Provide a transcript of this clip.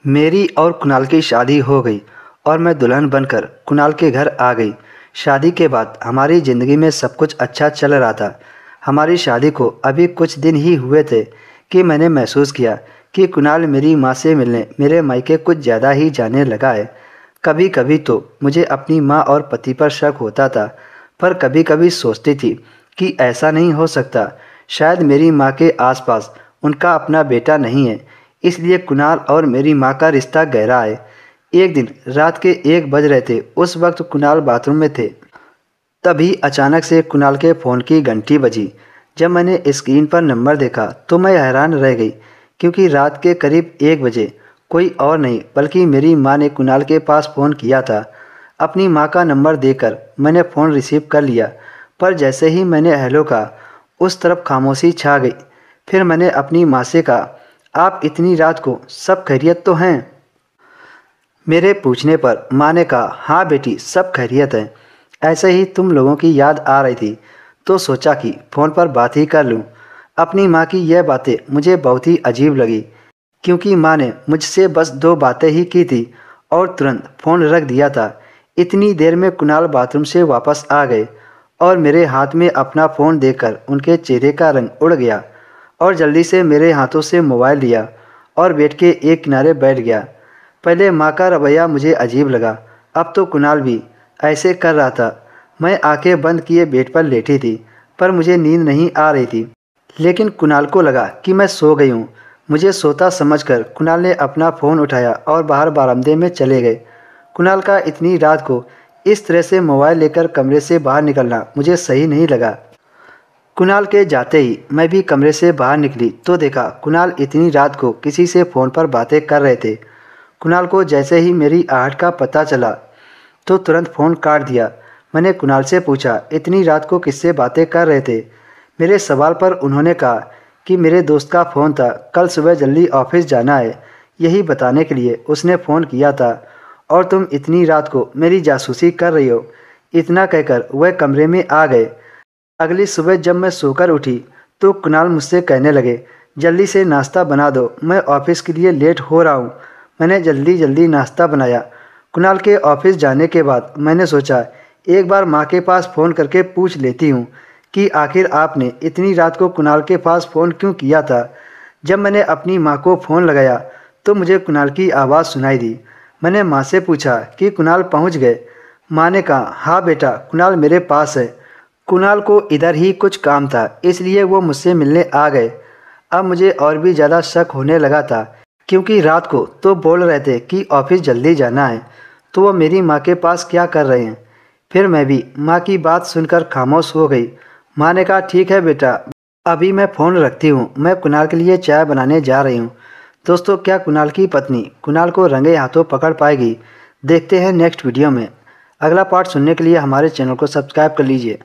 मेरी और कुणाल की शादी हो गई और मैं दुल्हन बनकर कुणाल के घर आ गई। शादी के बाद हमारी ज़िंदगी में सब कुछ अच्छा चल रहा था। हमारी शादी को अभी कुछ दिन ही हुए थे कि मैंने महसूस किया कि कुणाल मेरी माँ से मिलने मेरे मायके कुछ ज़्यादा ही जाने लगा है। कभी कभी तो मुझे अपनी माँ और पति पर शक होता था, पर कभी कभी सोचती थी कि ऐसा नहीं हो सकता। शायद मेरी माँ के आसपास उनका अपना बेटा नहीं है, इसलिए कुणाल और मेरी माँ का रिश्ता गहरा है। एक दिन रात के 1 बज रहे थे। उस वक्त कुणाल बाथरूम में थे। तभी अचानक से कुणाल के फ़ोन की घंटी बजी। जब मैंने स्क्रीन पर नंबर देखा तो मैं हैरान रह गई, क्योंकि रात के करीब 1 बजे कोई और नहीं बल्कि मेरी माँ ने कुणाल के पास फ़ोन किया था। अपनी माँ का नंबर देकर मैंने फ़ोन रिसीव कर लिया, पर जैसे ही मैंने हेलो कहा उस तरफ खामोशी छा गई। फिर मैंने अपनी माँ से कहा, आप इतनी रात को सब खैरियत तो हैं? मेरे पूछने पर माँ ने कहा, हाँ बेटी, सब खैरियत है। ऐसे ही तुम लोगों की याद आ रही थी तो सोचा कि फ़ोन पर बात ही कर लूँ। अपनी माँ की यह बातें मुझे बहुत ही अजीब लगी, क्योंकि माँ ने मुझसे बस 2 बातें ही की थी और तुरंत फ़ोन रख दिया था। इतनी देर में कुणाल बाथरूम से वापस आ गए और मेरे हाथ में अपना फ़ोन देखकर उनके चेहरे का रंग उड़ गया और जल्दी से मेरे हाथों से मोबाइल लिया और बेड के एक किनारे बैठ गया। पहले माँ का रवैया मुझे अजीब लगा, अब तो कुणाल भी ऐसे कर रहा था। मैं आंखें बंद किए बेड पर लेटी थी, पर मुझे नींद नहीं आ रही थी। लेकिन कुणाल को लगा कि मैं सो गई हूँ। मुझे सोता समझकर कुणाल ने अपना फ़ोन उठाया और बाहर बरामदे में चले गए। कुणाल का इतनी रात को इस तरह से मोबाइल लेकर कमरे से बाहर निकलना मुझे सही नहीं लगा। कुणाल के जाते ही मैं भी कमरे से बाहर निकली तो देखा कुणाल इतनी रात को किसी से फ़ोन पर बातें कर रहे थे। कुणाल को जैसे ही मेरी आहट का पता चला तो तुरंत फ़ोन काट दिया। मैंने कुणाल से पूछा, इतनी रात को किससे बातें कर रहे थे? मेरे सवाल पर उन्होंने कहा कि मेरे दोस्त का फ़ोन था, कल सुबह जल्दी ऑफिस जाना है, यही बताने के लिए उसने फ़ोन किया था और तुम इतनी रात को मेरी जासूसी कर रही हो। इतना कहकर वह कमरे में आ गए। अगली सुबह जब मैं सोकर उठी तो कुणाल मुझसे कहने लगे, जल्दी से नाश्ता बना दो, मैं ऑफिस के लिए लेट हो रहा हूँ। मैंने जल्दी जल्दी नाश्ता बनाया। कुणाल के ऑफिस जाने के बाद मैंने सोचा एक बार माँ के पास फ़ोन करके पूछ लेती हूँ कि आखिर आपने इतनी रात को कुणाल के पास फ़ोन क्यों किया था। जब मैंने अपनी माँ को फ़ोन लगाया तो मुझे कुणाल की आवाज़ सुनाई दी। मैंने माँ से पूछा कि कुणाल पहुँच गए? माँ ने कहा, हाँ बेटा, कुणाल मेरे पास है। कुणाल को इधर ही कुछ काम था, इसलिए वो मुझसे मिलने आ गए। अब मुझे और भी ज़्यादा शक होने लगा था, क्योंकि रात को तो बोल रहे थे कि ऑफिस जल्दी जाना है, तो वो मेरी माँ के पास क्या कर रहे हैं। फिर मैं भी माँ की बात सुनकर खामोश हो गई। माँ ने कहा, ठीक है बेटा, अभी मैं फ़ोन रखती हूँ, मैं कुणाल के लिए चाय बनाने जा रही हूँ। दोस्तों, क्या कुणाल की पत्नी कुणाल को रंगे हाथों पकड़ पाएगी? देखते हैं नेक्स्ट वीडियो में। अगला पार्ट सुनने के लिए हमारे चैनल को सब्सक्राइब कर लीजिए।